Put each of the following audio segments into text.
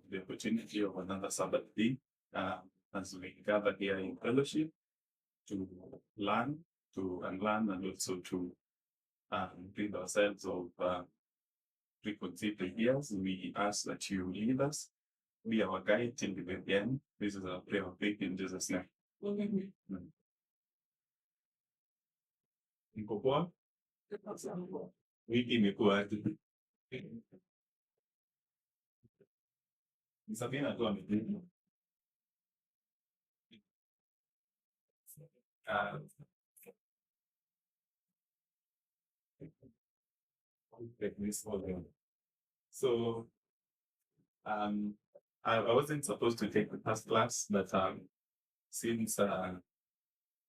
the opportunity of another Sabbath day as we gather here in fellowship to learn, to unlearn, and also to rid ourselves of preconceived ideas. We ask that you lead us, be our guide till the very end. This is our prayer of faith in Jesus' name. Amen. Mko poa? Wiki imekuwaje? Sabina tu amejibu. So I wasn't supposed to take the first class, but since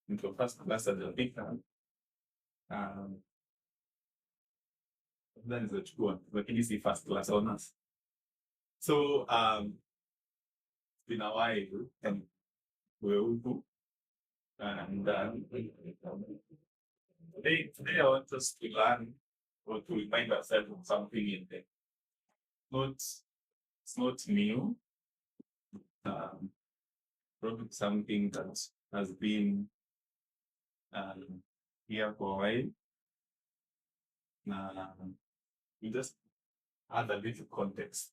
into first class at the big then is a true one, lakini si first class honors. So it's been a while and we're huku and today I want us to learn or to remind ourselves of something in there. It's not new. Probably something that has been here for a while. We just add a little context.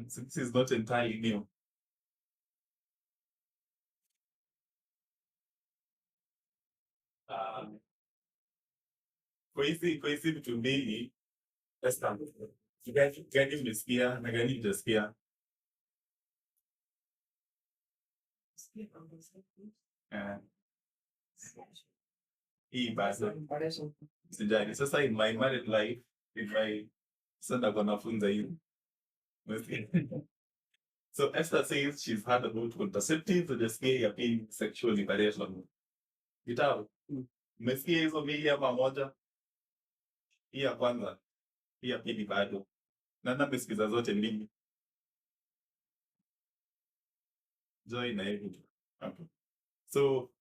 This is not entirely new. Kwa hizi vitu mbili gani umesikia na gani hujasikia? Hii basi sijali. Sasa in my married life, sasa nafunza hivi. So Esther says she's heard about contraceptives, hujasikia ya pili sexual liberation. Gitao, umesikia hizo mbili ama moja? Hii ya kwanza, hii ya pili bado. Na mmesikiza zote mbili. Joy na hivi. Okay. So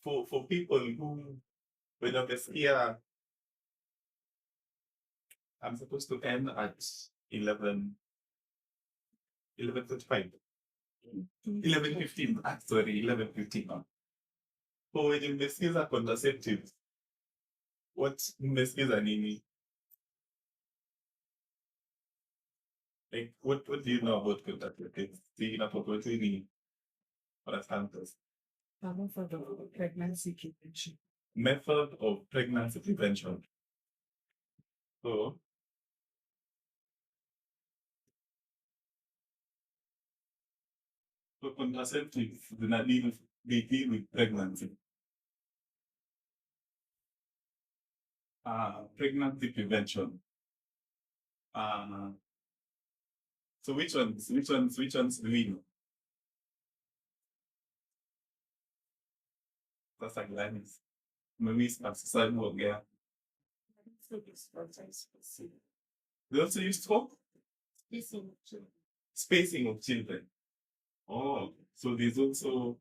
for people who when wamesikia I'm supposed to end at 11:35. 11:15. Sorry, 11:15. So when umesikiza contraceptives, what umesikiza nini? Like, what do you know about contraceptives? See, inapokuwa ni understand this. Method of pregnancy prevention. Method of pregnancy prevention. So contraceptives they deal with pregnancy. Pregnancy prevention. So which ones do we know? Sasa Gladys. Maybe sasa kuongea. They also use for spacing of children. Oh, so there's also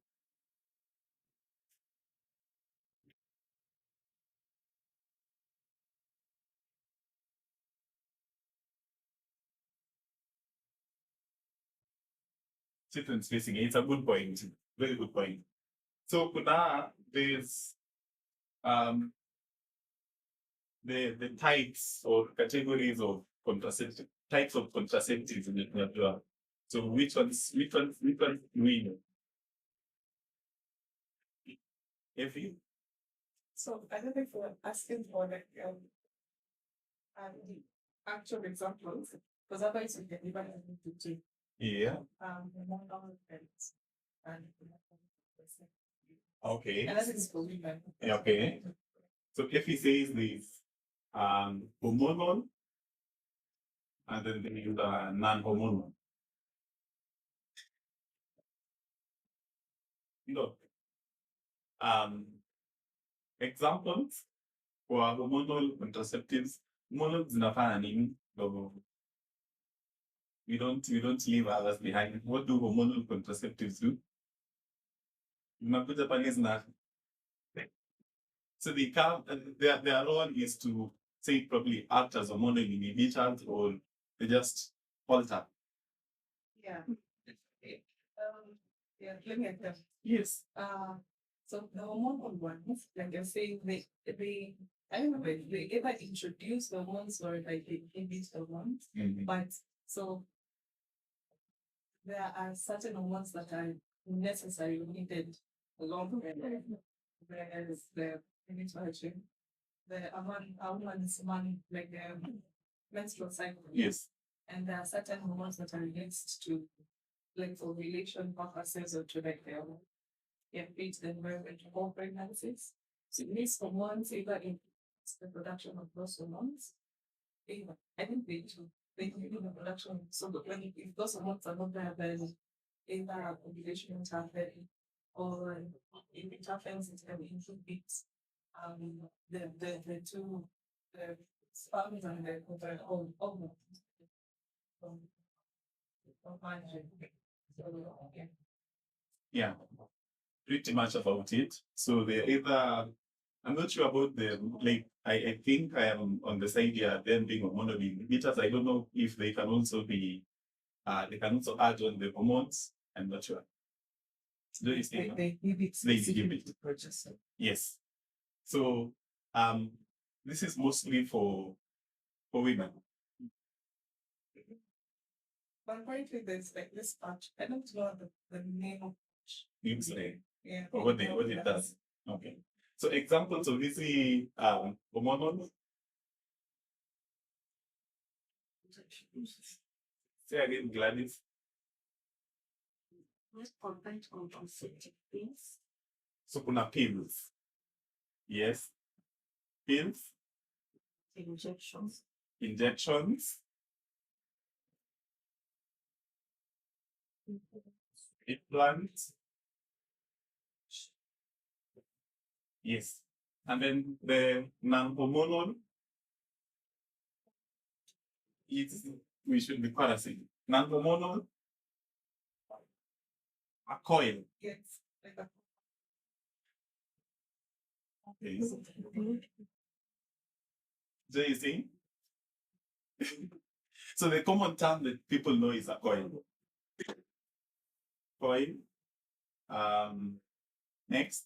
children spacing. It's a good point. Very good point. So there's the types or categories of contraceptive types of contraceptives in the drug. So which ones do we know? If you So I don't know if you're asking for like the actual examples, because otherwise we can even to take yeah. hormonal health and Okay. and that is for women. Okay. So if he says this hormonal and then there is non-hormonal. No. Um, examples for hormonal contraceptives. Hormonal zinafanya nini? So we don't leave others behind. What do hormonal contraceptives do? Unakuta pale zina so they come their role is to say it probably act as hormonal inhibitors or they just alter. Yeah. Yeah, let me attempt. Yes. So the hormonal ones, like I say, they I don't know if they ever introduce the ones or like they inhibit the ones, but so there are certain hormones that are necessarily needed along with whereas the initiation, a woman's man like the menstrual cycle. Yes. And there are certain hormones that are linked to like for relation purposes or to like feed the environment for pregnancies. So these hormones either increase the production of those hormones. Either I think they do. They do the production. So that when if those hormones are not there, then either ovulation will happen or if it happens, it can inhibit the two the sperms and the ovum from managing. So yeah. Yeah, pretty much about it. So they're either I'm not sure about the like I think I am on the side here them being hormonal inhibitors. I don't know if they can also be they can also add on the hormones. I'm not sure. Do you think? They inhibit They specific inhibit. progesterone. Yes. So this is mostly for women. But apparently there's like this patch. I don't know the name of patch. Names like Yeah. or what it does. Okay. So examples of this hormonal. Say again, Gladys. Combined contraceptive pills. So kuna pills. Yes. Pills, Injections. injections, implants. Yes. And then the non-hormonal is we should be quarantine. Non-hormonal, a coil. Yes. Like a Okay. So you see? So the common term that people know is a coil. Coil. Next,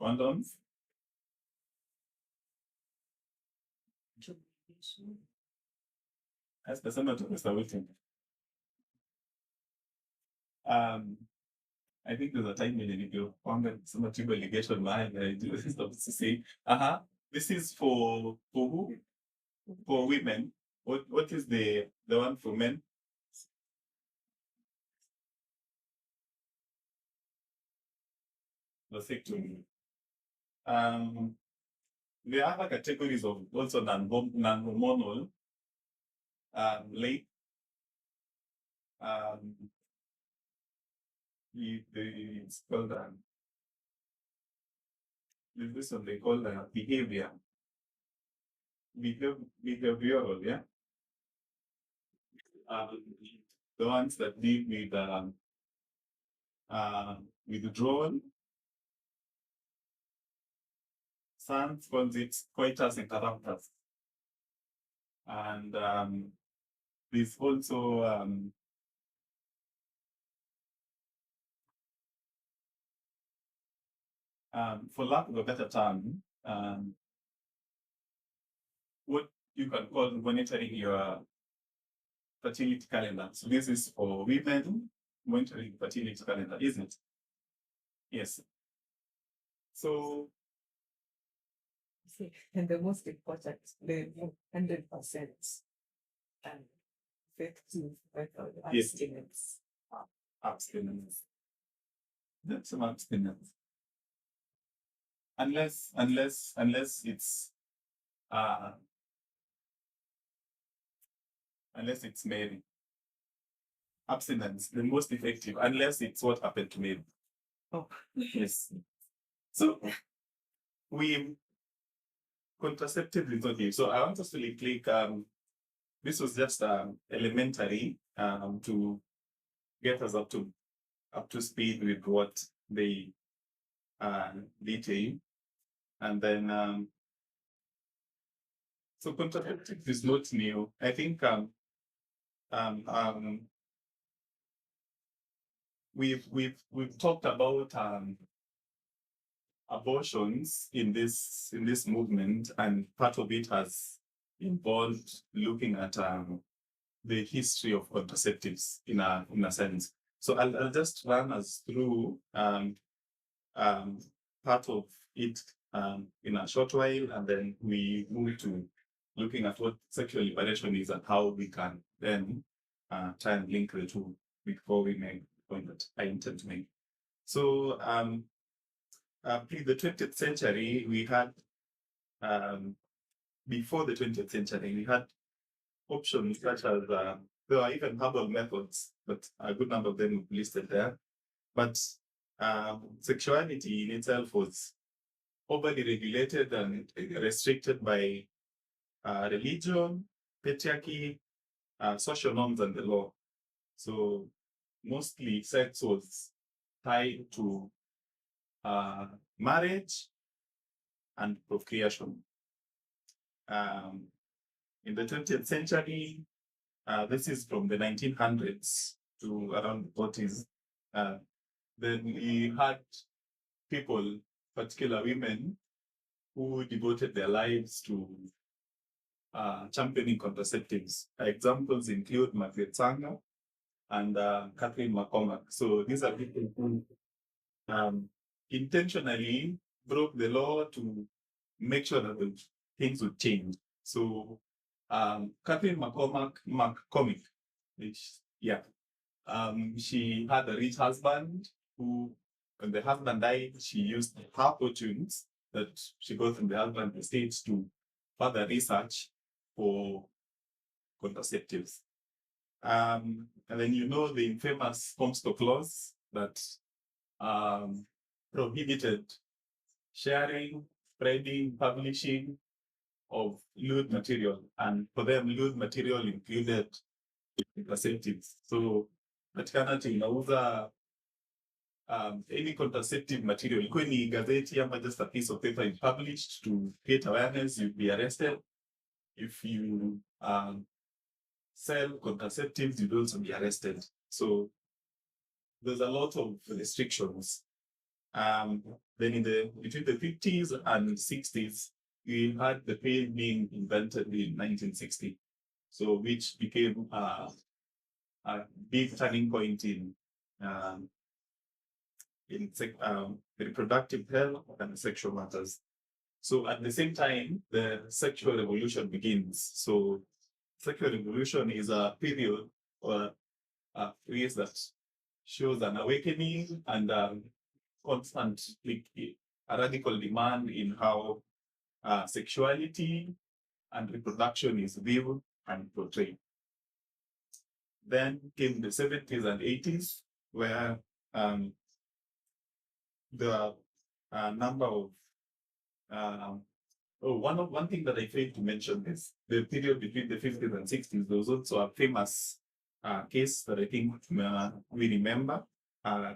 condoms. As the same to Mr. Wilton. I think there's a time when you found some material allegation behind I do stuff to say, this is for who? For women. What is the one for men? Vasectomy. The other categories of also non-hormonal, like it's called this one they call behavioral, yeah. The ones that deal with withdrawal. Science calls it coitus interruptus. And there's also for lack of a better term, what you can call monitoring your fertility calendar. So this is for women monitoring fertility calendar, isn't it? Yes. So and the most important, the 100% effective method Yes. abstinence. Abstinence. That's some abstinence. Unless it's uh unless it's male. Abstinence, the most effective, unless it's what happened to me. Oh, yes. So we contraceptive is not new. So I want us to click this was just elementary to get us up to speed with what they detail. And then so contraceptive is not new. I think um, um, we've talked about abortions in this movement, and part of it has involved looking at the history of contraceptives in a sense. So I'll just run us through um, part of it in a short while, and then we move to looking at what sexual liberation is and how we can then try and link the two before we make the point that I intend to make. So pre the 20th century, we had before the 20th century, we had options such as there are even herbal methods, but a good number of them listed there. But sexuality in itself was overly regulated and restricted by religion, patriarchy, social norms, and the law. So mostly sex was tied to marriage and procreation. In the 20th century, this is from the 1900s to around the 40s. Then we had people, particular women, who devoted their lives to championing contraceptives. Examples include Margaret Sanger and Catherine McCormack. So these are people who intentionally broke the law to make sure that the things would change. So Catherine McCormick, yeah, she had a rich husband who, when the husband died, she used her fortunes that she got from the husband estate to further research for contraceptives. And then you know the infamous Comstock laws that prohibited sharing, spreading, publishing of lewd material. And for them, lewd material included contraceptives. So patikana inauza any contraceptive material, ilikuwa ni gazeti ama just a piece of paper you published to create awareness, you'd be arrested. If you sell contraceptives, you'd also be arrested. So there's a lot of restrictions. Then between the 50s and 60s, we had the pill being invented in 1960. So which became a big turning point in reproductive health and sexual matters. So at the same time, the sexual revolution begins. So sexual revolution is a period or a phase that shows an awakening and constant, a radical demand in how sexuality and reproduction is viewed and portrayed. Then came the 70s and 80s, where the number of one thing that I failed to mention is the period between the 50s and 60s. There was also a famous case that I think we remember,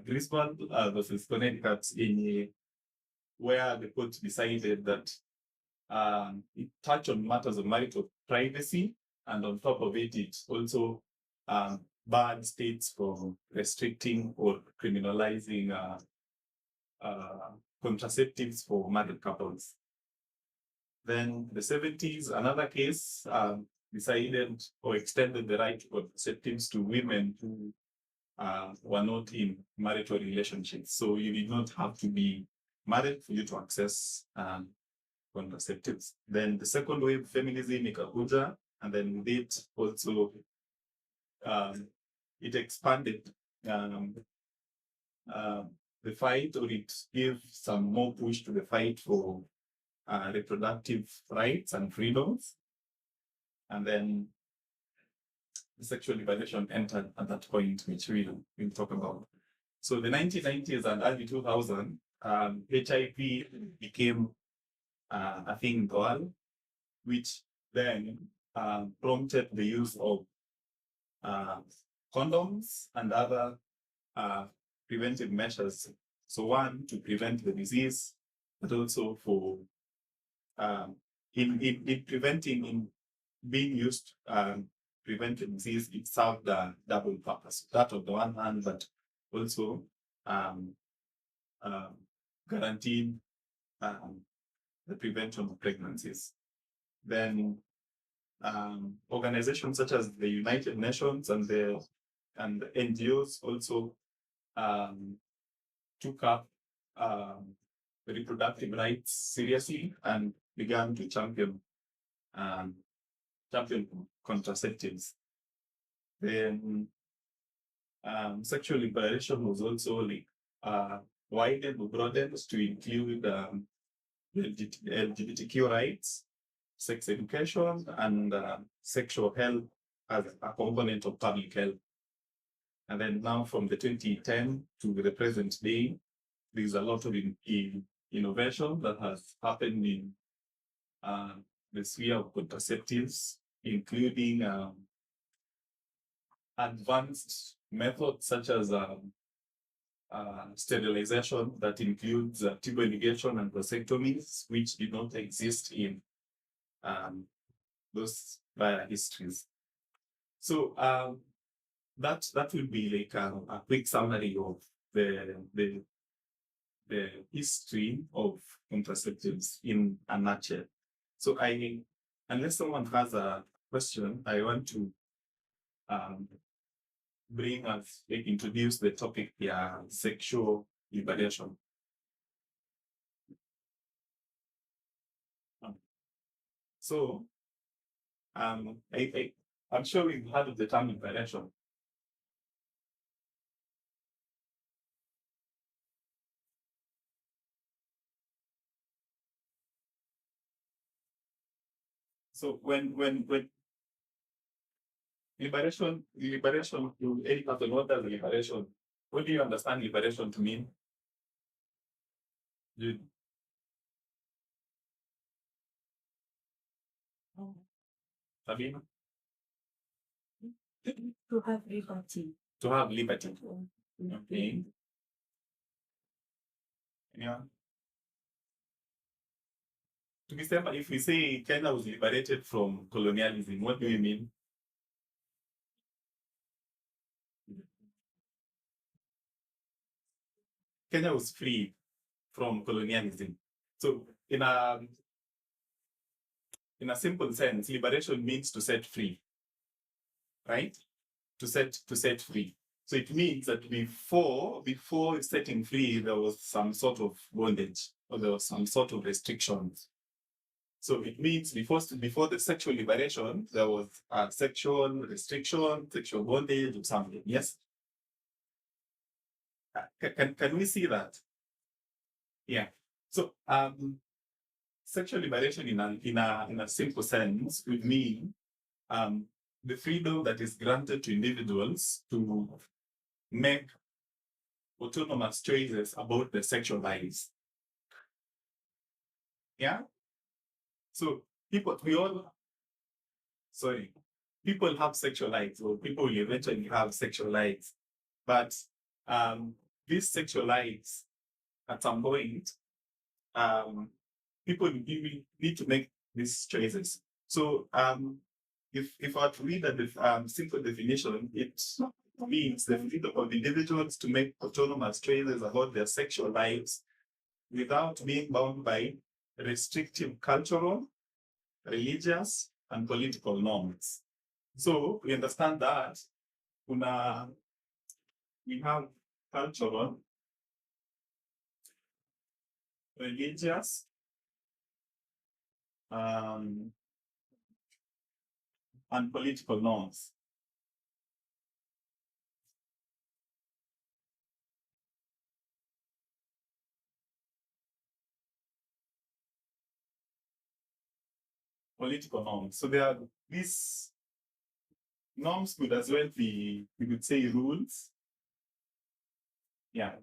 Griswold versus Connecticut, where the court decided that it touched on matters of marital privacy, and on top of it, it also barred states from restricting or criminalizing contraceptives for married couples. Then the 70s, another case decided or extended the right to contraceptives to women who were not in marital relationships. So you did not have to be married for you to access contraceptives. Then the second wave feminism ikakuja, and then with it also it expanded the fight, or it gave some more push to the fight for reproductive rights and freedoms. And then the sexual liberation entered at that point, which we'll talk about. So the 1990s and early 2000s, HIV became a thing in the world, which then prompted the use of uh, condoms and other preventive measures. So one, to prevent the disease, but also for in preventing, in being used prevent the disease, it served a double purpose. That on the one hand, but also um, um, guaranteed the prevention of pregnancies. Then organizations such as the United Nations and the NGOs also um, took up reproductive rights seriously and began to um, champion contraceptives. Then sexual liberation was also like widened or broadened to include LGBTQ rights, sex education, and sexual health as a component of public health. And then now from the 2010 to the present day, there's a lot of innovation that has happened in the sphere of contraceptives, including advanced methods such as sterilization that includes tubal ligation and vasectomies, which did not exist in those prior histories. So that will be like a quick summary of the history of contraceptives in a nutshell. So unless someone has a question, I want to bring us, like, introduce the topic, sexual liberation. So I'm sure we've heard of the term liberation. So when liberation, to any person, what does liberation? What do you understand liberation to mean? You, Sabina? To have liberty. To have liberty. Okay. Yeah. To be simple, if we say Kenya was liberated from colonialism, what do we mean? Kenya was free from colonialism. So in a simple sense, liberation means to set free, right? To set free. So it means that before setting free, there was some sort of bondage or there was some sort of restrictions. So it means before the sexual liberation, there was a sexual restriction, sexual bondage, or something. Yes. Can we see that? Yeah. So sexual liberation in a simple sense would mean the freedom that is granted to individuals to make autonomous choices about their sexual lives. Yeah. So people have sexual lives, or people will eventually have sexual lives, but these sexual lives at some point, people will need to make these choices. So if I were to read a simple definition, it means the freedom of individuals to make autonomous choices about their sexual lives without being bound by restrictive cultural, religious, and political norms. So we understand that we have cultural, religious, um, and political norms. Political norms. So there are these norms could as well be, we could say, rules, Yeah.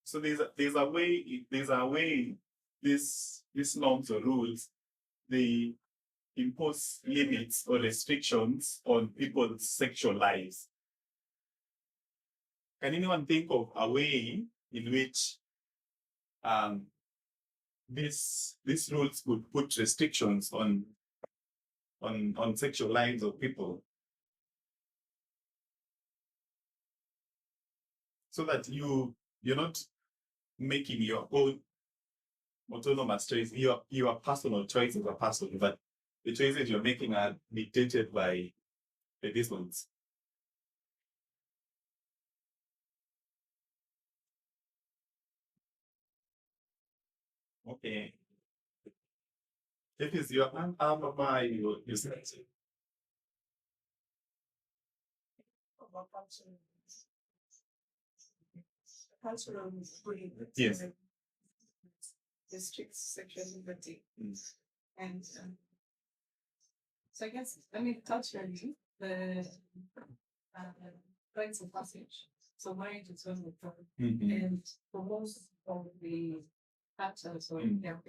So there's a way these norms or rules, they impose limits or restrictions on people's sexual lives. Can anyone think of a way in which um, these rules could put restrictions on sexual lives of people, so that you're not making your own autonomous choice, your personal choice as a person, but the choices you're making are dictated by these ones. Okay. If it's your Mama, you said it. Cultural Yes. restricts sexual liberty. Mm. And so I guess, I mean, culturally, the uh, rites of passage. So marriage is one of them. Mhm. And for most of the cultures, or Mm. yeah,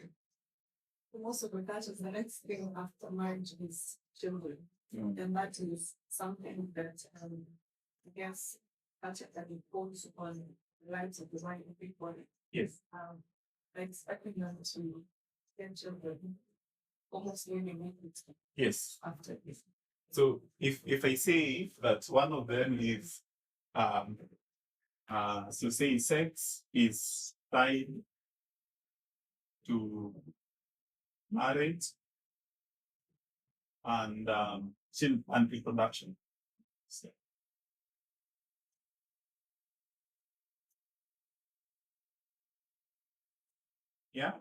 for most of the cultures, the next thing after marriage is children. Mm. And that is something that I guess culture that imposed on the lives of the right people. Yes. Expecting them to get children almost living it Yes. after this. So if I say that one of them is um so say sex is tied to marriage and and reproduction. So, yeah.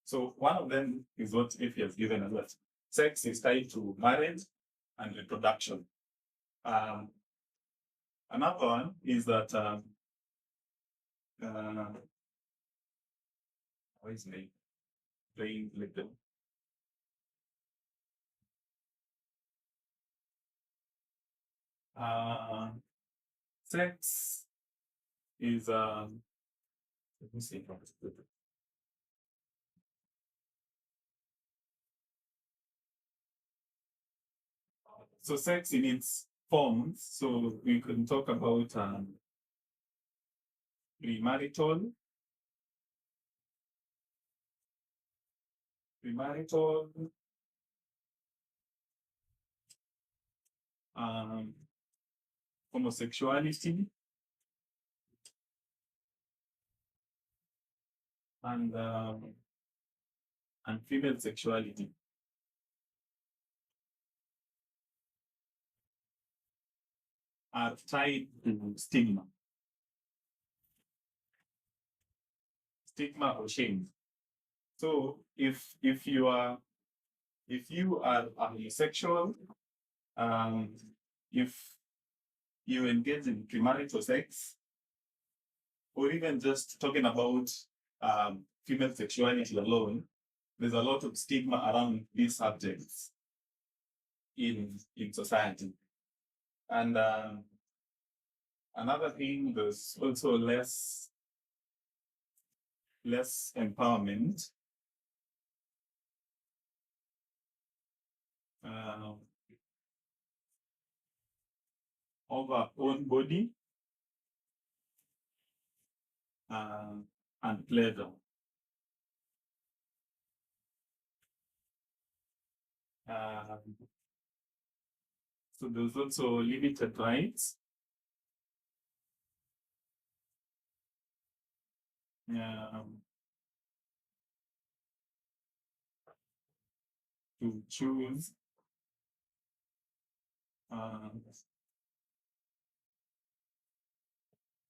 So one of them is what if he has given us that sex is tied to marriage and reproduction. Um, Another one is that uh, what is my brain little? Uh, Sex is let me see. So sex in its forms. So we can talk about premarital, premarital, um, homosexuality, and female sexuality. Are tied to stigma or shame. So if you are a homosexual, um, if you engage in premarital sex, or even just talking about female sexuality alone, there's a lot of stigma around these subjects in society. And another thing, there's also less empowerment uh, of our own body uh, and pleasure. Um, so there's also limited rights um, to choose um,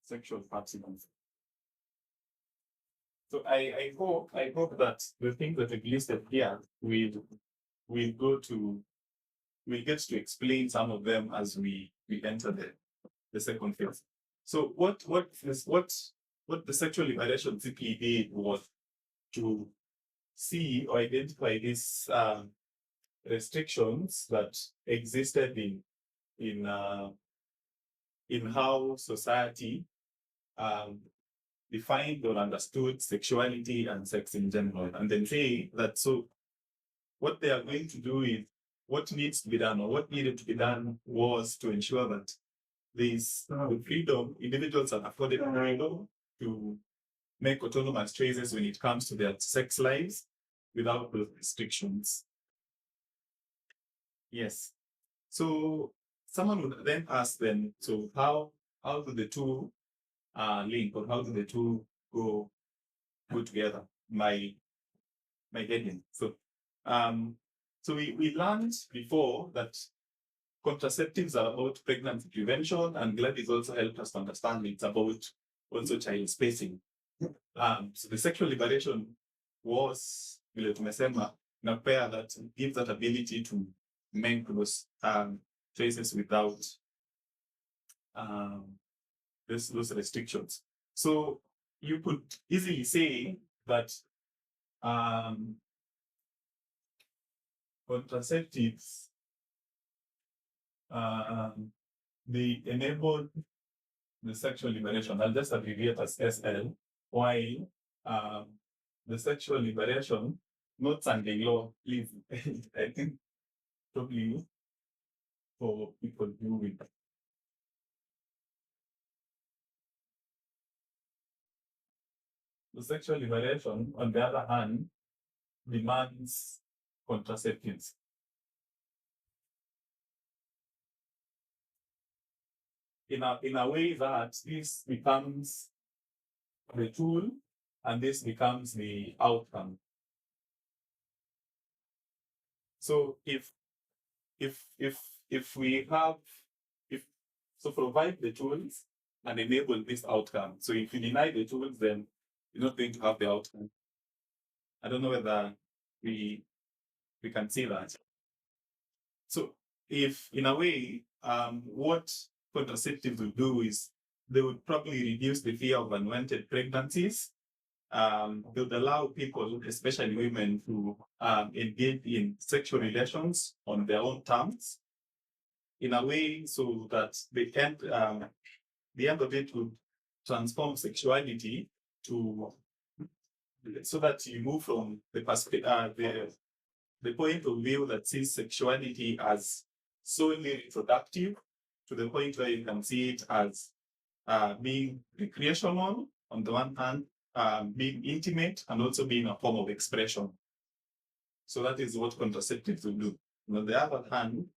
sexual partners. So I hope that the things that we've listed here will go to we get to explain some of them as we enter the second phase. So what the sexual liberation simply did was to see or identify these restrictions that existed in in how society um, defined or understood sexuality and sex in general, and then say that so what they are going to do is what needs to be done or what needed to be done was to ensure that these freedom, individuals are afforded freedom to make autonomous choices when it comes to their sex lives without those restrictions. Yes. So someone would then ask them, so how do the two link or how do the two go together? My getting. So we learned before that contraceptives are about pregnancy prevention, and Gladys also helped us to understand it's about also child spacing. So the sexual liberation was vile tumesema na pair that gives that ability to make those choices without um, those restrictions. So you could easily say that contraceptives they enable the sexual liberation. I'll just abbreviate as SL. While the sexual liberation, not Sunday law, please. I think probably for people who with the sexual liberation, on the other hand, demands contraceptives. In a way that this becomes the tool and this becomes the outcome. So if we have if so provide the tools and enable this outcome. So if you deny the tools, then you're not going to have the outcome. I don't know whether we can see that. So if in a way, what contraceptives will do is they would probably reduce the fear of unwanted pregnancies. They would allow people, especially women, to engage in sexual relations on their own terms in a way so that they can the end of it would transform sexuality to so that you move from the point of view that sees sexuality as solely reproductive to the point where you can see it as being recreational on the one hand, being intimate, and also being a form of expression. So that is what contraceptives will do. And on the other hand,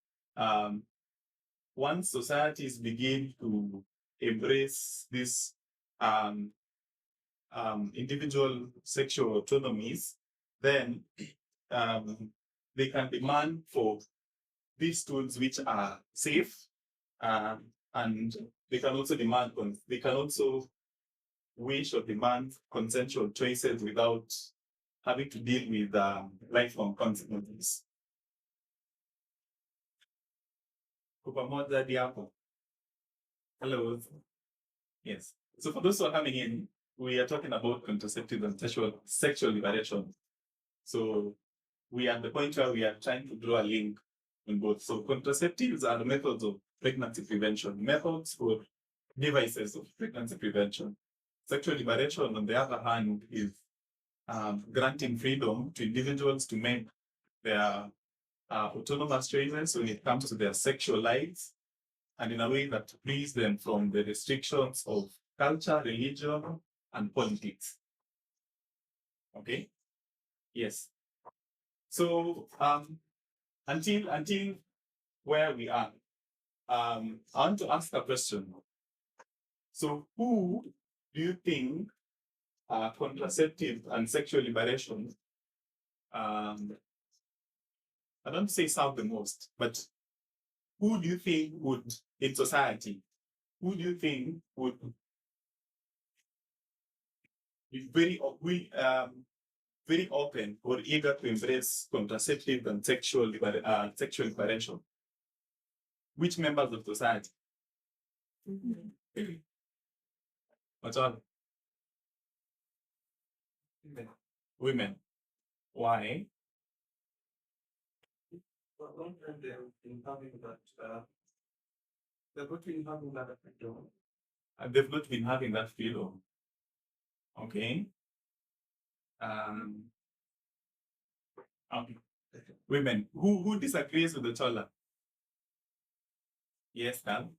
once societies begin to embrace this individual sexual autonomies, then they can demand for these tools which are safe, and they can also they can also wish or demand consensual choices without having to deal with lifelong consequences. Hello. Yes. So for those who are coming in, we are talking about contraceptive and sexual liberation. So we are at the point where we are trying to draw a link in both. So contraceptives are methods of pregnancy prevention, methods or devices of pregnancy prevention. Sexual liberation, on the other hand, is granting freedom to individuals to make their autonomous choices when it comes to their sexual lives, and in a way that frees them from the restrictions of culture, religion, and politics. Okay? Yes. So until where we are, I want to ask a question. So who do you think contraceptive and sexual liberation, I don't say serve the most, but who do you think would, in society, who do you think would be very open or eager to embrace contraceptive and sexual liberation? Which members of society? What's all? Women. Why? But one time they've been having that They've not been having that freedom. They've not been having that freedom. Okay. Um, okay. Women. Who disagrees with the Chola? Yes, Dal.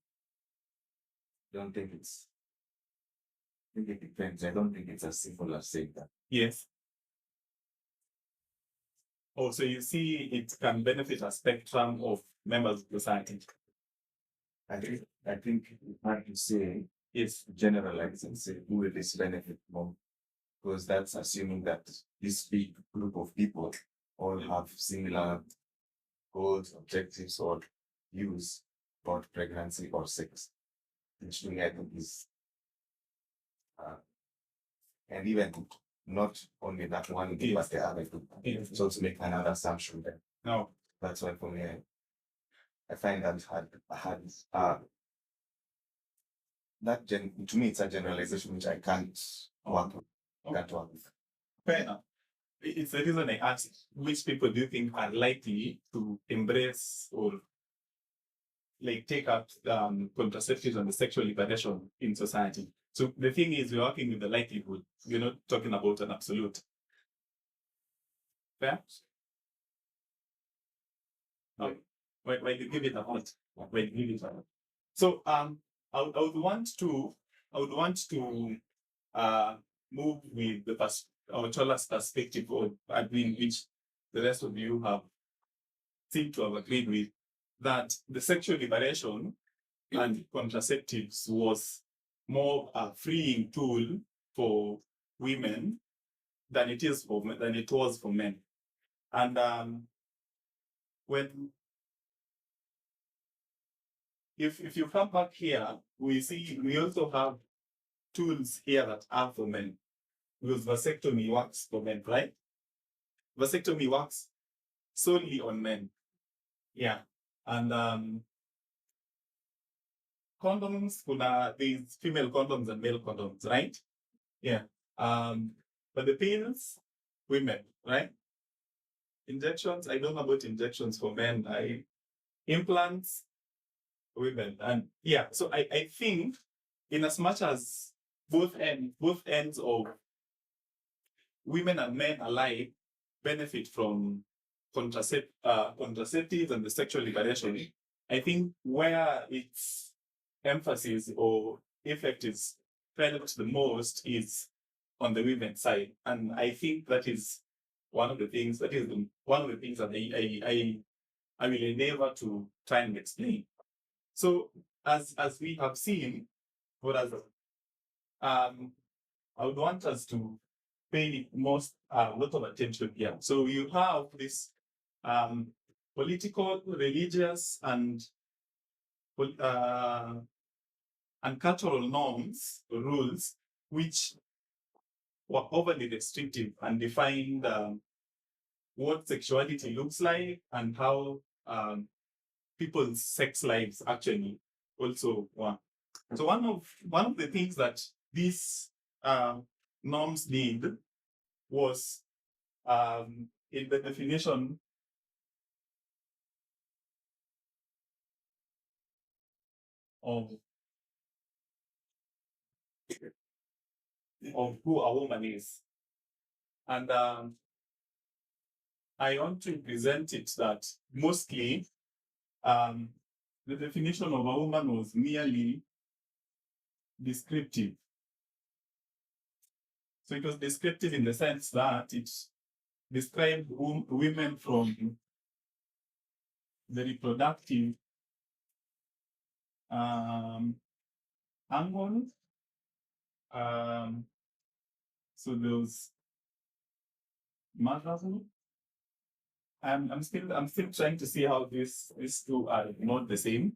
Don't think it's. I think it depends. I don't think it's as simple as saying that. Yes. Oh, so you see it can benefit a spectrum of members of society. I think it's hard to say, Yes. generalize and say who will this benefit more, because that's assuming that this big group of people all have similar goals, objectives, or views about pregnancy or sex, which to me I think is, and even not only that one group, but the other group. Yes. So to make another assumption there. No. That's why for me, I find that hard. To me, it's a generalization which I can't work with. Can't work with. Fair enough. It's the reason I asked which people do you think are likely to embrace or like take up contraceptives and the sexual liberation in society. So the thing is, we're working with the likelihood. We're not talking about an absolute. Fair? Okay. When you give it a hot, when you give it a hot. So I would want to move with the our Chola's perspective of agreeing, which the rest of you have seem to have agreed with, that the sexual liberation and contraceptives was more a freeing tool for women than it was for men. And when if you come back here, we also have tools here that are for men. Because vasectomy works for men, right? Vasectomy works solely on men. Yeah. And condoms, these female condoms and male condoms, right? Yeah. But the pills, women, right? Injections, I don't know about injections for men. Implants, women. And yeah, so I think in as much as both ends of women and men alike benefit from contraceptives and the sexual liberation, I think where its emphasis or effect is felt the most is on the women's side. And I think that is one of the things that I will endeavor to try and explain. So as we have seen, what as I would want us to pay a lot of attention here. So you have this political, religious, and cultural norms, rules, which were overly restrictive and defined what sexuality looks like and how people's sex lives actually also were. So one of the things that these norms did was in the definition of who a woman is. And I want to present it that mostly the definition of a woman was merely descriptive. So it was descriptive in the sense that it described women from the reproductive angle. So those motherhood. I'm still trying to see how these two are not the same.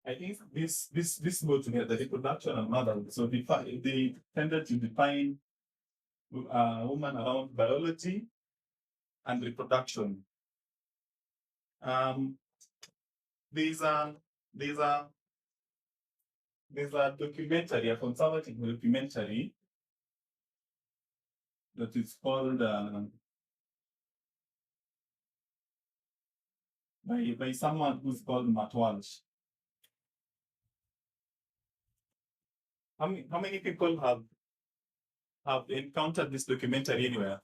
I think this go together, reproduction and motherhood. So they tended to define woman around biology and reproduction. There's a documentary, a conservative documentary that is called by someone who's called Matt Walsh. How many people have encountered this documentary anywhere?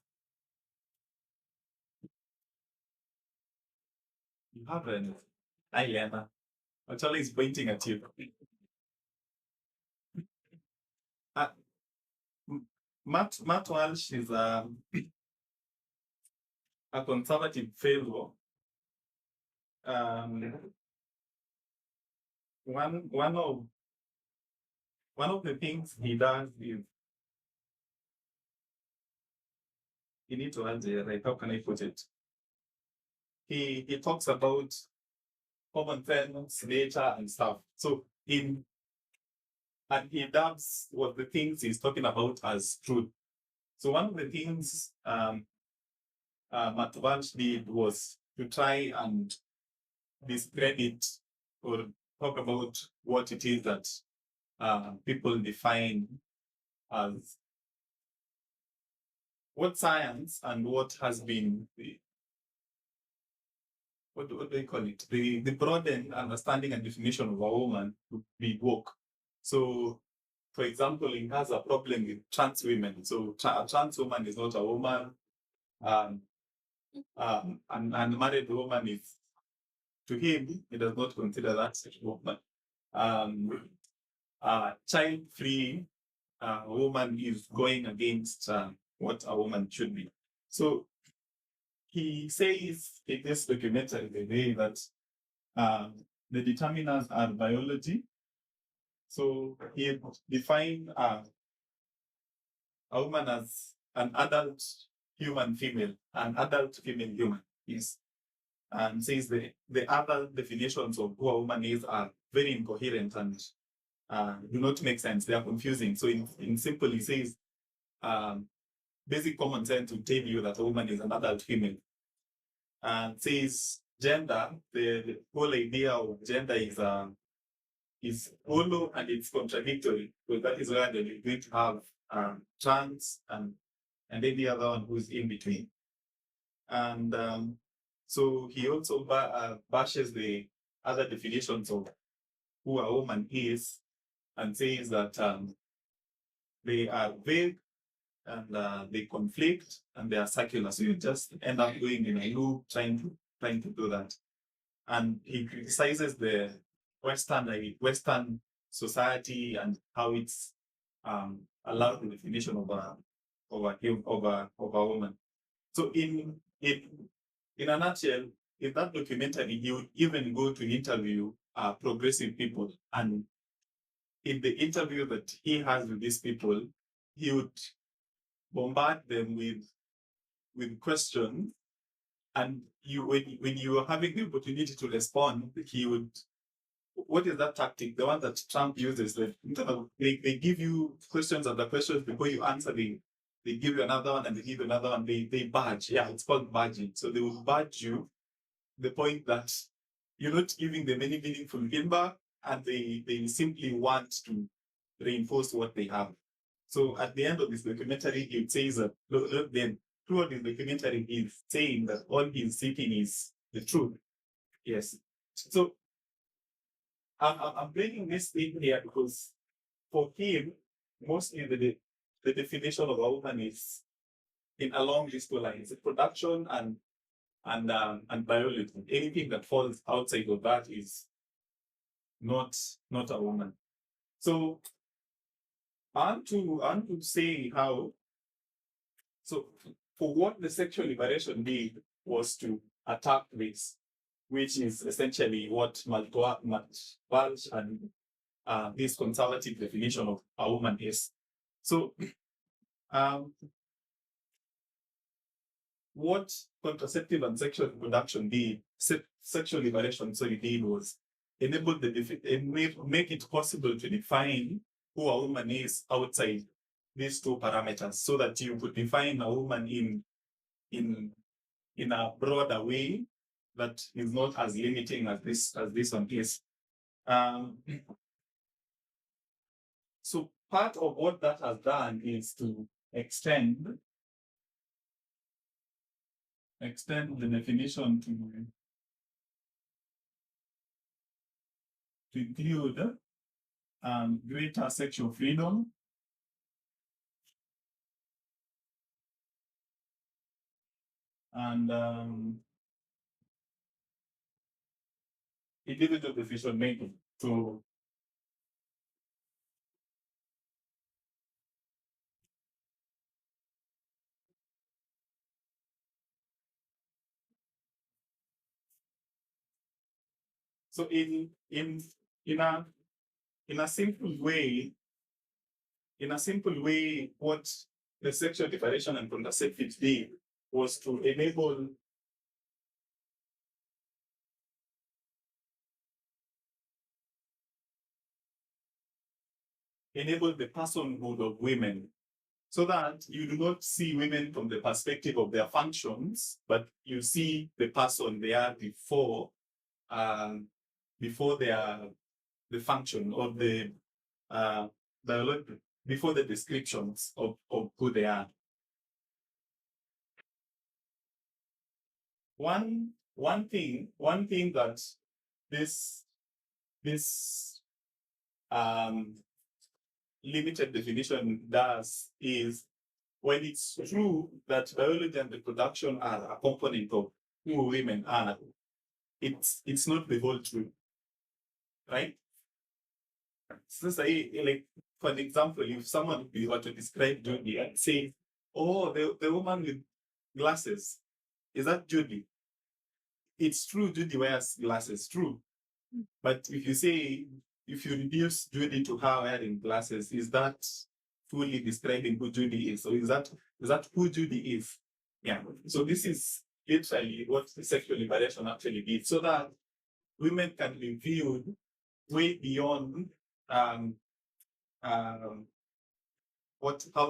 You haven't. I Lena. Actually, is pointing at you. Uh, Matt Walsh is a conservative fellow. Um, one of the things he does is you need to answer, like, how can I put it? He talks about common sense, nature, and stuff. So and he dubs what the things he's talking about as truth. So one of the things Matt Walsh did was to try and discredit or talk about what it is that people define as what science and what has been what do they call it? The broadened understanding and definition of a woman to be woke. So, for example, he has a problem with trans women. So, a trans woman is not a woman. An unmarried woman is, to him, he does not consider that such a woman. A child-free woman is going against what a woman should be. So, he says in this documentary the way that the determiners are biology. So he defined a woman as an adult human female, an adult female human is, and says the other definitions of who a woman is are very incoherent and do not make sense. They are confusing. So in simple, he says basic common sense will tell you that a woman is an adult female. And says gender, the whole idea of gender is hollow and it's contradictory. So that is where you're going to have trans and any other one who's in between. And so he also bashes the other definitions of who a woman is and says that they are vague and they conflict and they are circular. So you just end up going in a loop trying to do that. And he criticizes the Western society and how it's allowed the definition of a woman. So in a nutshell, in that documentary, he would even go to interview progressive people, and in the interview that he has with these people, he would bombard them with questions, and when you are having the opportunity to respond, he would. What is that tactic? The one that Trump uses. They give you questions and the questions before you answer. They give you another one and they give you another one. They badge. Yeah, it's called badging. So they will badge you the point that you're not giving them any meaningful feedback, and they simply want to reinforce what they have. So at the end of this documentary, it says that then throughout this documentary, he's saying that all he's seeking is the truth. Yes. So I'm bringing this in here because for him, mostly the definition of a woman is in along these two lines: production and biology. Anything that falls outside of that is not a woman. So I want to say how. So for what the sexual liberation did was to attack this, which is essentially what Walsh and this conservative definition of a woman is. So what contraceptive and sexual reproduction did, sexual liberation, did was enable make it possible to define who a woman is outside these two parameters, so that you could define a woman in a broader way that is not as limiting as this one is. So part of what that has done is to extend the definition to include greater sexual freedom, and individual decision making. So in a in a simple way, what the sexual liberation and contraceptives did was to enable the personhood of women, so that you do not see women from the perspective of their functions, but you see the person they are before they are the function of the biology, before the descriptions of who they are. One thing that this limited definition does is, when it's true that biology and reproduction are a component of who women are, it's not the whole truth, right? So say, like, for an example, if someone were to describe Judy and say, oh, the woman with glasses, is that Judy? It's true Judy wears glasses, true. But if you reduce Judy to her wearing glasses, is that fully describing who Judy is? Or is that who Judy is? Yeah. So this is literally what the sexual liberation actually did, so that women can be viewed way beyond um, how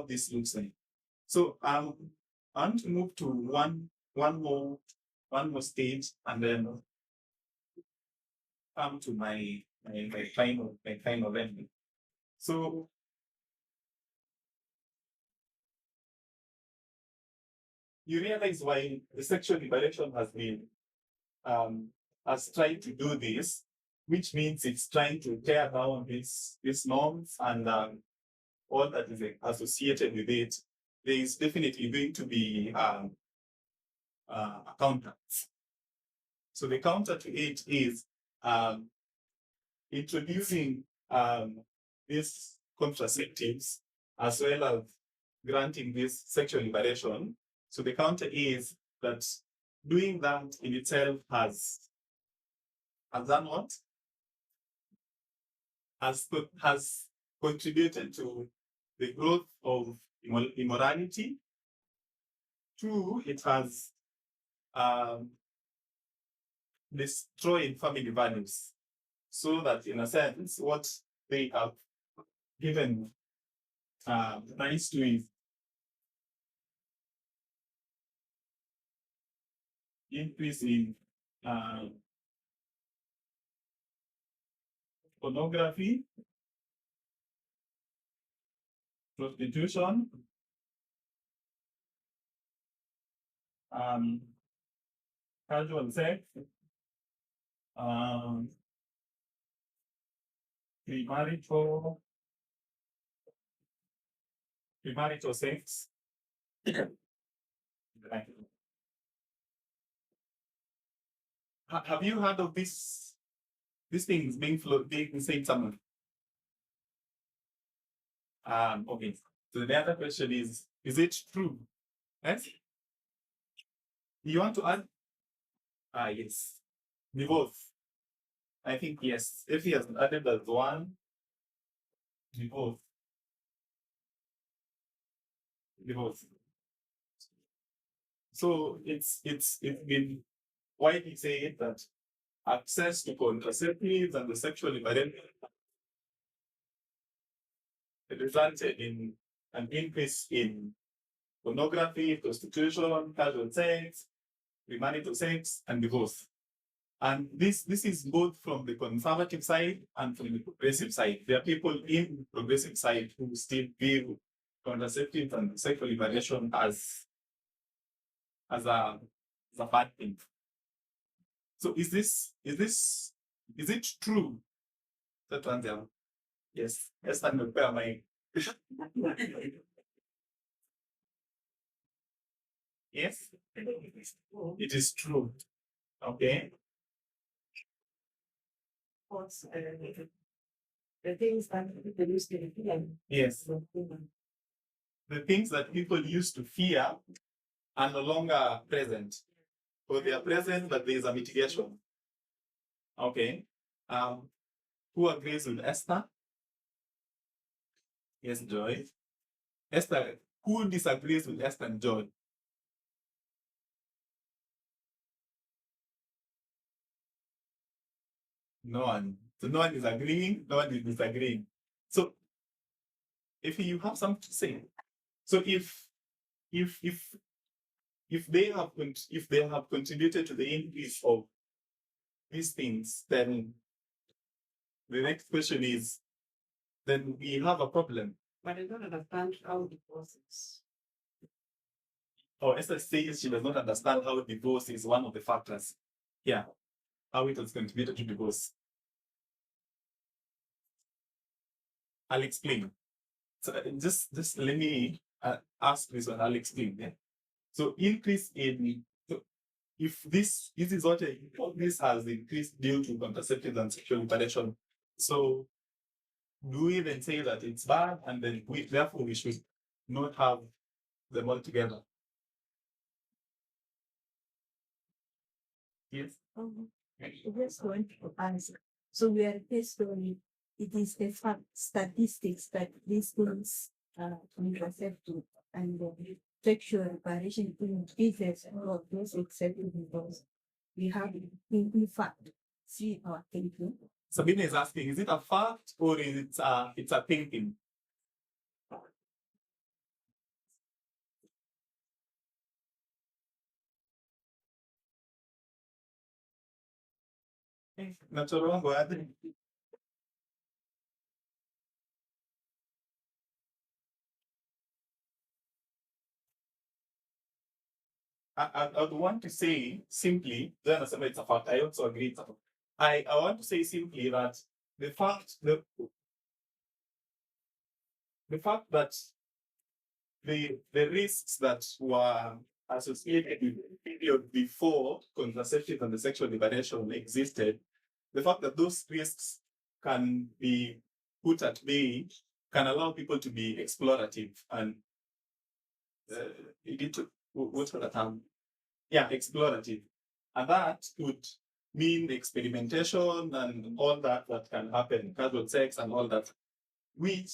this looks like. So I want to move to one more stage, and then come to my final ending. So you realize why the sexual liberation has tried to do this, which means it's trying to tear down these norms and all that is associated with it. There is definitely going to be a counter. So the counter to it is introducing these contraceptives, as well as granting this sexual liberation. So the counter is that doing that in itself has done what? Has contributed to the growth of immorality. Two, it has destroyed family values, so that in a sense, what they have given rise to is increase in pornography, prostitution, casual sex, um, premarital sex. Have you heard of these things being said somewhere? Okay. So the other question is it true? Yes? You want to add? Yes. We both. I think yes. If he has added as one, we both. We both. So it's been widely said that access to contraceptives and the sexual liberation resulted in an increase in pornography, prostitution, casual sex, premarital sex, and divorce. And this is both from the conservative side and from the progressive side. There are people in the progressive side who still view contraceptives and sexual liberation as a bad thing. So is it true That one's down. Yes. Yes, I'm prepare my. Yes. It is true. Okay. What's the things that people used to fear? Yes. The things that people used to fear are no longer present. Or they are present, but there is a mitigation. Okay. Who agrees with Esther? Yes, Joy. Esther, who disagrees with Esther and Joy? No one. So no one is agreeing, no one is disagreeing. So if you have something to say, so if if they have contributed to the increase of these things, then the next question is, then we have a problem. But I don't understand how the process. Or Esther says she does not understand how divorce is one of the factors. Yeah, how it has contributed to divorce. I'll explain. So just let me ask this one. I'll explain. Yeah. So increase in so if this is what all this has increased due to contraceptives and sexual liberation. So do we then say that it's bad and then therefore we should not have them all together? Yes. I just want to ask. So we are based on it is the fact statistics that these things contraceptive and sexual reparation increases of those accepted because we have in fact see our thinking. Sabine is asking, is it a fact or is it's a thinking? Natural wangu aje? I would want to say simply, then it's a fact. I also agree it's a fact. I want to say simply that the fact that the risks that were associated with the period before contraceptive and the sexual liberation existed, the fact that those risks can be put at bay can allow people to be explorative and what's the term? Yeah, explorative. And that would mean experimentation and all that can happen, casual sex and all that, which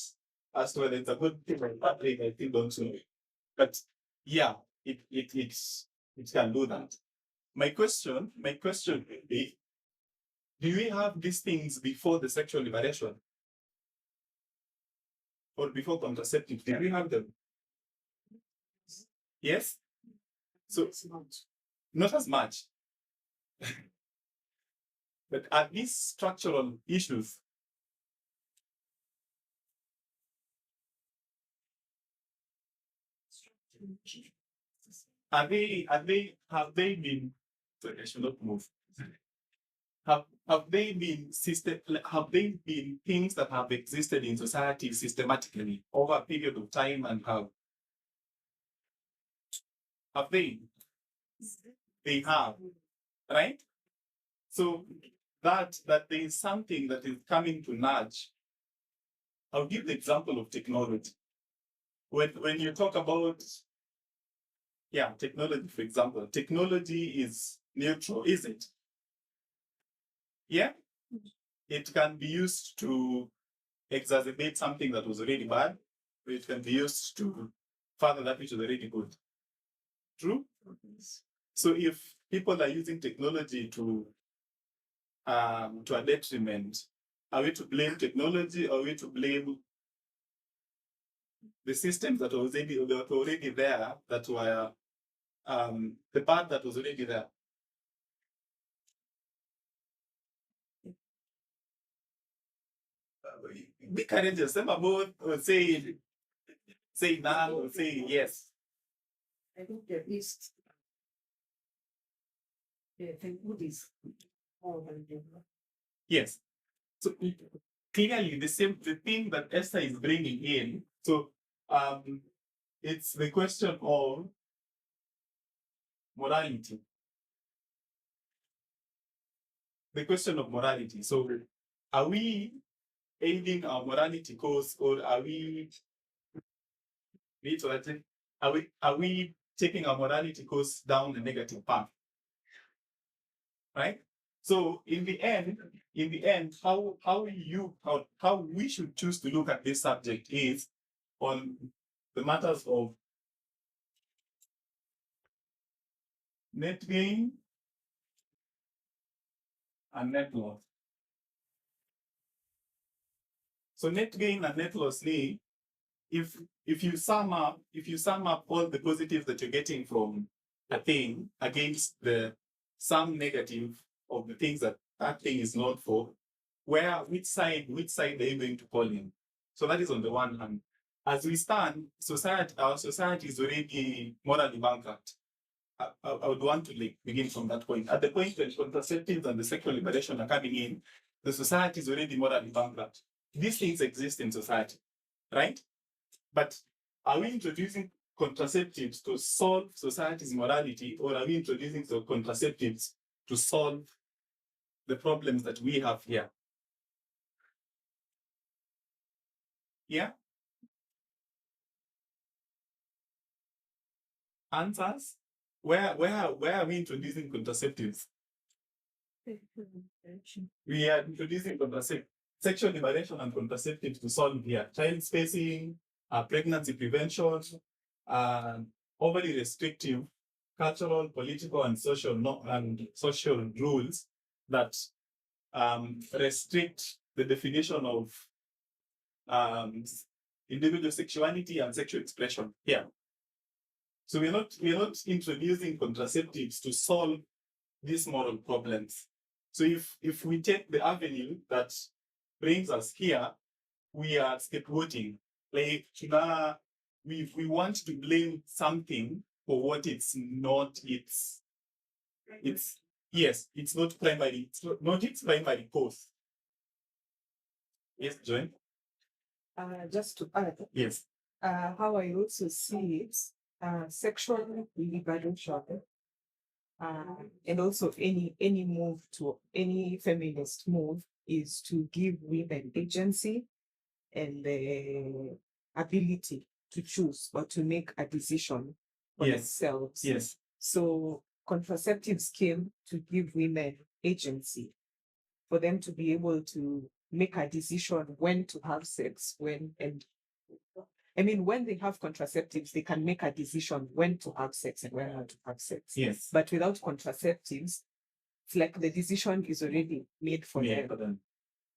as to whether it's a good thing or bad thing, I still don't know. But yeah, it can do that. My question would be, do we have these things before the sexual liberation? Or before contraceptive? Did we have them? Yes? So not as much. But are these structural issues? Have they been, sorry, I should not move. Have they been have they been things that have existed in society systematically over a period of time and have they? They have, right? So that there is something that is coming to nudge. I'll give the example of technology. When you talk about technology, for example, technology is neutral, is it? Yeah, it can be used to exacerbate something that was already bad, or it can be used to further that which is already good. True? So if people are using technology to a detriment, are we to blame technology or are we to blame the systems that were already there that were the part that was already there? Be courageous. Say both or say now or say yes. I think there is the good is more than the Yes. So clearly the thing that Esther is bringing in. So it's the question of morality. The question of morality. So are we aiding our morality cause, or are we taking our morality course down a negative path? Right? So in the end, how we should choose to look at this subject is on the matters of net gain and net loss. So net gain and net loss need, if you sum up all the positives that you're getting from a thing against the sum negative of the things that thing is known for, which side are you going to call in? So that is on the one hand. As we stand, our society is already morally bankrupt. I would want to begin from that point. At the point when contraceptives and the sexual liberation are coming in, the society is already morally bankrupt. These things exist in society, right? But are we introducing contraceptives to solve society's morality, or are we introducing the contraceptives to solve the problems that we have here? Yeah? Answers? Where are we introducing contraceptives? We are introducing sexual liberation and contraceptives to solve here. Child spacing, pregnancy prevention, overly restrictive cultural, political, and social rules that restrict the definition of individual sexuality and sexual expression here. So we're not introducing contraceptives to solve these moral problems. So if we take the avenue that brings us here, we are scapegoating. Like we want to blame something for what it's not. It's not primary. It's not its primary cause. Yes, Joy. Just to add, Yes. How I also see it, sexual liberation, and also any move to any feminist move is to give women agency and the ability to choose or to make a decision for themselves. Yes. So contraceptives came to give women agency for them to be able to make a decision when to have sex, when they have contraceptives, they can make a decision when to have sex and when not to have sex. Yes. But without contraceptives, it's like the decision is already made for them.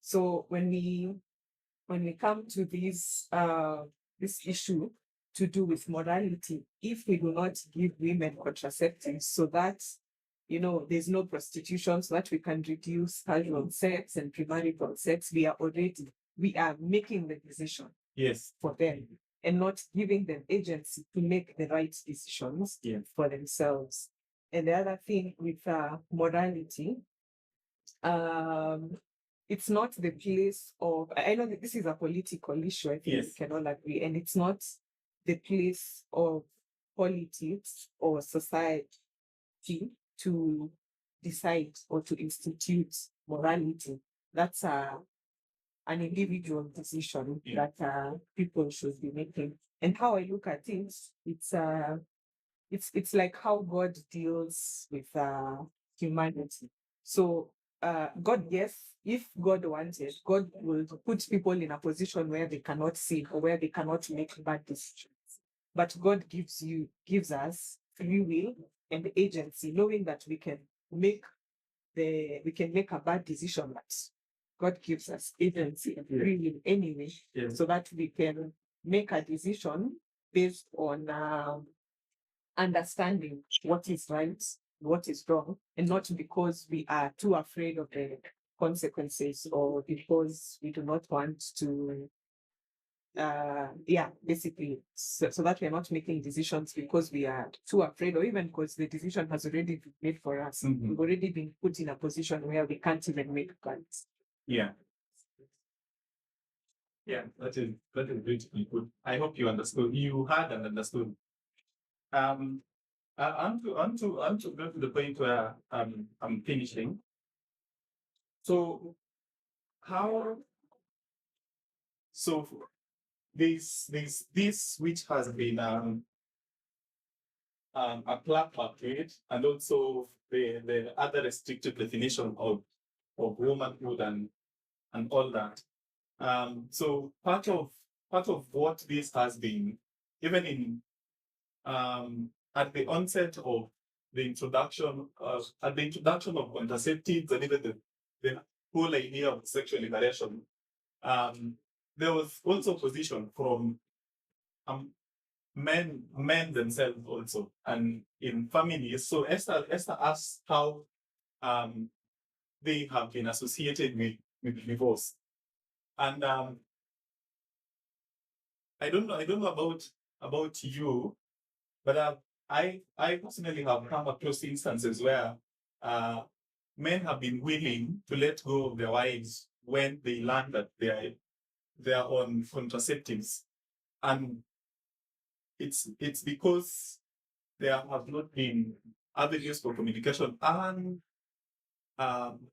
So when we come to this issue to do with morality, if we do not give women contraceptives so that there's no prostitution, so that we can reduce casual sex and premarital sex, we are making the decision for them and not giving them agency to make the right decisions for themselves. And the other thing with morality, it's not the place of, I know that this is a political issue, I think we can all agree, and it's not the place of politics or society to decide or to institute morality. That's an individual decision that people should be making. And how I look at it, it's like how God deals with humanity. So God, yes, if God wanted, God will put people in a position where they cannot sin or where they cannot make bad decisions. But God gives us free will and agency, knowing that we can make a bad decision, but God gives us agency and free will anyway, so that we can make a decision based on understanding what is right, what is wrong, and not because we are too afraid of the consequences or because we do not want to basically, so that we are not making decisions because we are too afraid, or even because the decision has already been made for us. We've already been put in a position where we can't even make plans. Yeah, that is beautifully put. I hope you understood. You had and understood. Um, on to go to the point where I'm finishing. So how so this which has been a clapback to it, and also the other restrictive definition of womanhood and all that. So part of what this has been, even in at the onset of the introduction of contraceptives and even the whole idea of sexual liberation, um, there was also opposition from um, men themselves also, and in families. So Esther asked how um, they have been associated with divorce, and I don't know about you, but I personally have come across instances where uh, men have been willing to let go of their wives when they learn that they are on contraceptives, and it's because there have not been avenues for communication and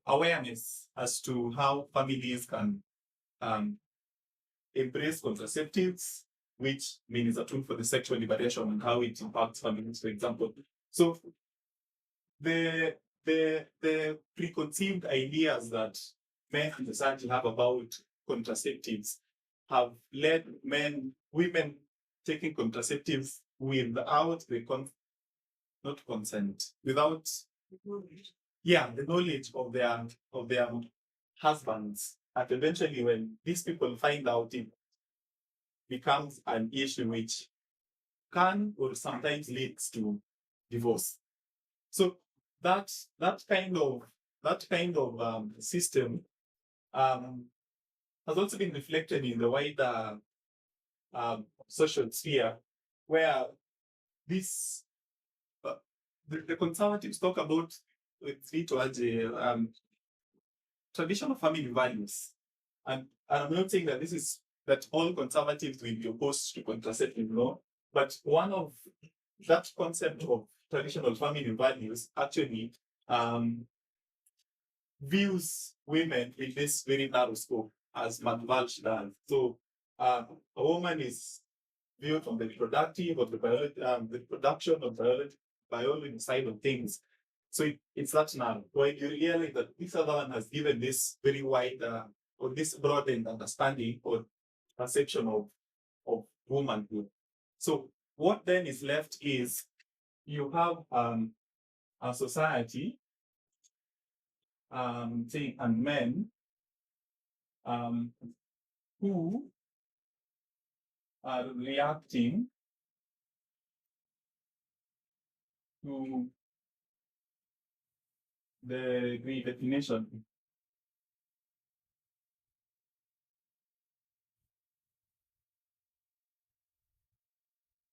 awareness as to how families can um, embrace contraceptives, which means a tool for the sexual liberation and how it impacts families, for example. So the the preconceived ideas that men in society have about contraceptives have led women taking contraceptives without not consent, without the knowledge of their husbands. And eventually, when these people find out, it becomes an issue which can or sometimes leads to divorce. So that that kind of system um, has also been reflected in the wider social sphere, where this the conservatives talk about traditional family values, and I'm not saying that this is that all conservatives will be opposed to contraceptive law, but one of that concept of traditional family values actually um, views women in this very narrow scope, as McValsh does. So a woman is viewed from the reproductive or the biology, the production of biology side of things. So it's that narrow. When you realize that this other one has given this very wide or this broadened understanding or perception of womanhood. So what then is left is you have a society saying and men um, who are reacting to the redefinition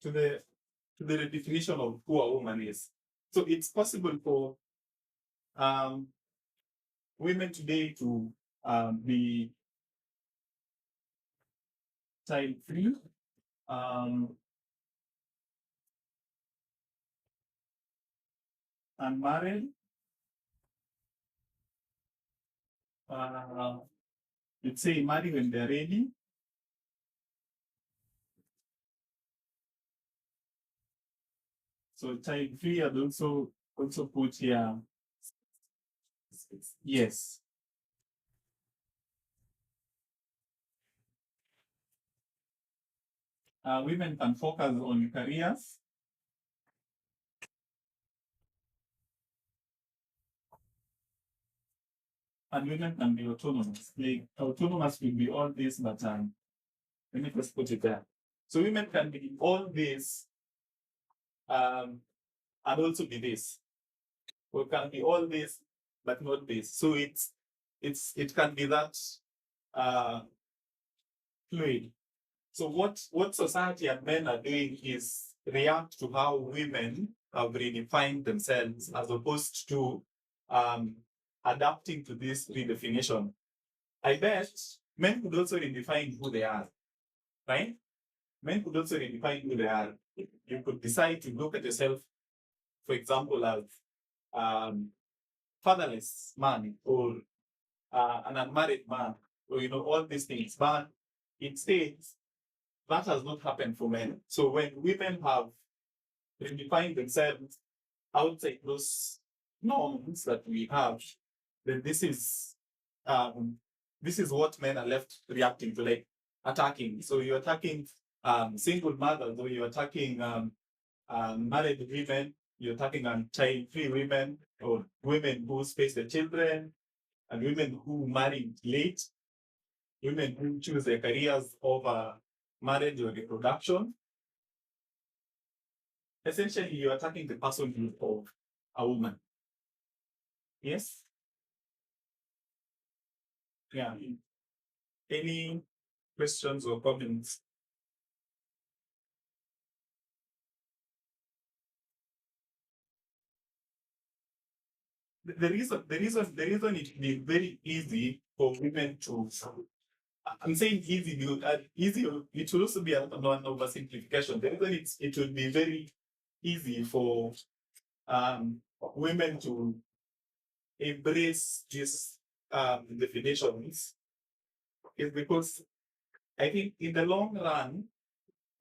to the redefinition of who a woman is. So it's possible for um, women today to be child free, unmarried, let's say marry when they're ready. So child free, and also put here, yes. Women can focus on careers, and women can be autonomous. Like autonomous will be all this, but let me just put it there. So women can be all this and also be this. Or can be all this, but not this. So it can be that uh, fluid. So what society and men are doing is react to how women have redefined themselves as opposed to adapting to this redefinition. I bet Men could also redefine who they are, right? Men could also redefine who they are. You could decide to look at yourself, for example, as fatherless man or an unmarried man, or all these things. But it states that has not happened for men. So when women have redefined themselves outside those norms that we have, then this is what men are left reacting to, like attacking. So you're attacking single mothers, or you're attacking married women, you're attacking child-free women, or women who space their children, and women who marry late, women who choose their careers over marriage or reproduction. Essentially, you're attacking the personhood of a woman. Yes? Yeah. Any questions or comments? The reason it be very easy for women to, I'm saying easy because easy, it will also be an oversimplification. The reason it will be very easy for women to embrace these definitions is because I think in the long run,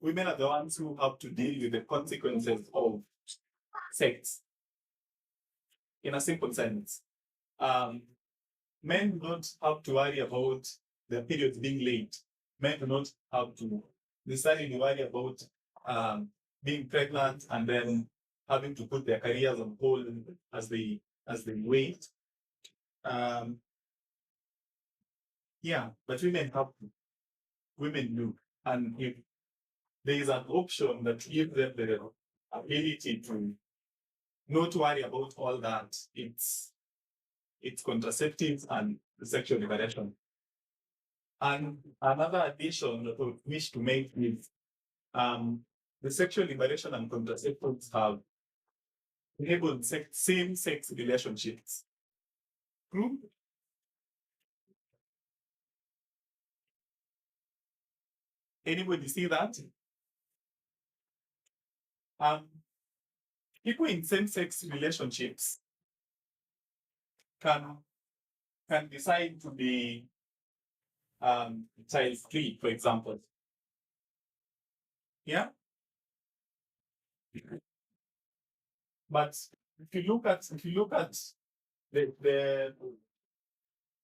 women are the ones who have to deal with the consequences of sex. In a simple sense, men don't have to worry about their periods being late. Men do not have to necessarily worry about being pregnant and then having to put their careers on hold as they wait. Yeah, but women have to. Women do. And if there is an option that gives them the ability to not worry about all that, it's contraceptives and sexual liberation. And another addition that I wish to make is the sexual liberation and contraceptives have enabled same-sex relationships. True? Anybody see that? People in same-sex relationships can decide to be child-free, for example. Yeah. But if you look at the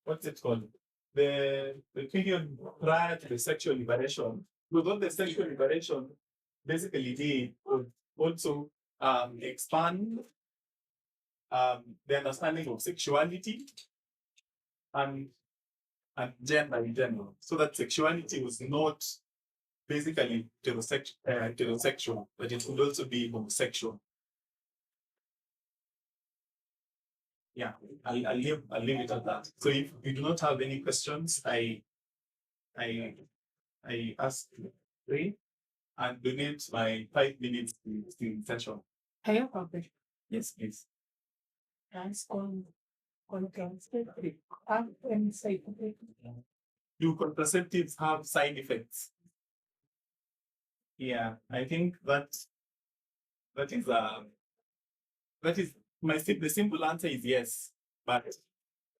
what's it called? The period prior to the sexual liberation, because what the sexual liberation basically did would also expand the understanding of sexuality and gender in general, so that sexuality was not basically heterosexual, but it could also be homosexual. Yeah, I'll leave it at that. So if you do not have any questions, I ask Ray and donate my 5 minutes to the session. I have a question. Yes, please. That's on contraceptive. Have any side effect? Do contraceptives have side effects? Yeah, I think that is the simple answer is yes, but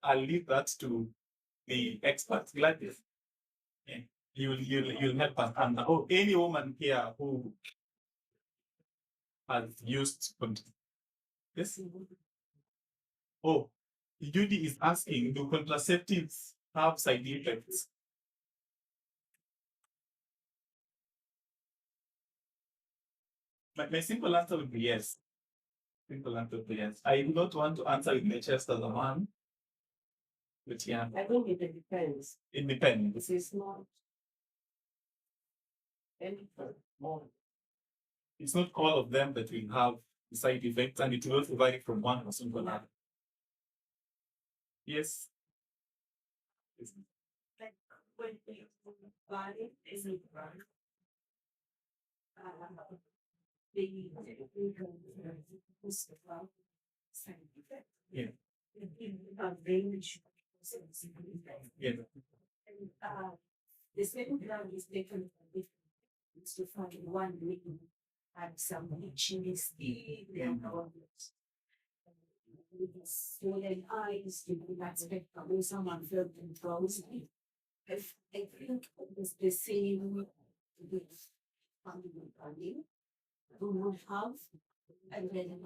I'll leave that to the experts. Gladys, yeah. You'll help us answer. Oh, any woman here who has used yes. Oh, Judy is asking, do contraceptives have side effects? My simple answer would be yes. Simple answer would be yes. I do not want to answer with my chest as a man, but yeah. I think it depends. It depends. This is not anything more. It's not all of them that will have side effects, and it will also vary from one person to another. Yes. Like when the body isn't right, the side effect. Yeah. A range. Yeah. And the second round is taken is to find one ring and some itchiness in their nose. With swollen eyes, you can expect probably someone felt drowsy. I think it's the same with family planning. We will have and then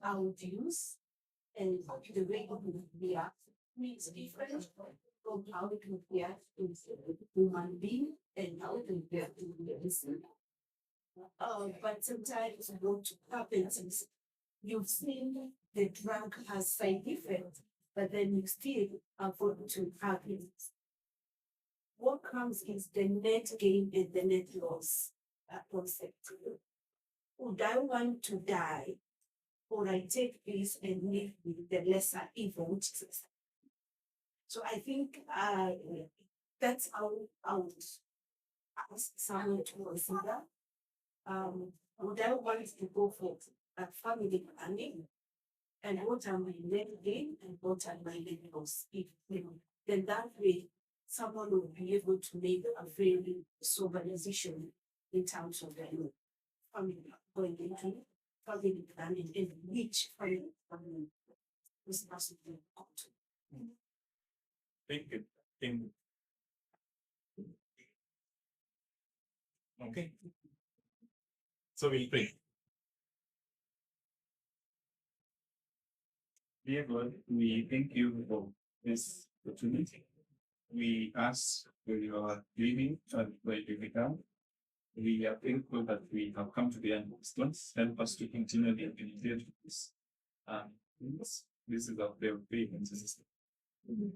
our views and the way it would react is different from how it would react to human being and how it would react to the person. But sometimes what happens is you've seen the drug has side effects, but then you still avoid to have it. What comes is the net gain and the net loss concept. Would I want to die, or I take this and live with the lesser evil, which is so I think that's how I would ask someone to consider. Would I want to go for a family planning? And what are my net gain and what are my net loss? If then that way someone will be able to make a very sober decision in terms of their family going into family planning and which family this person will go to. Thank you. Thank you. Okay. So we'll pray. Dear God, we thank you for this opportunity. We ask for your leading and where you become. We are thankful that we have come to the end of this class. Help us to continue the ability to this. This is our prayer of faith in Jesus' name.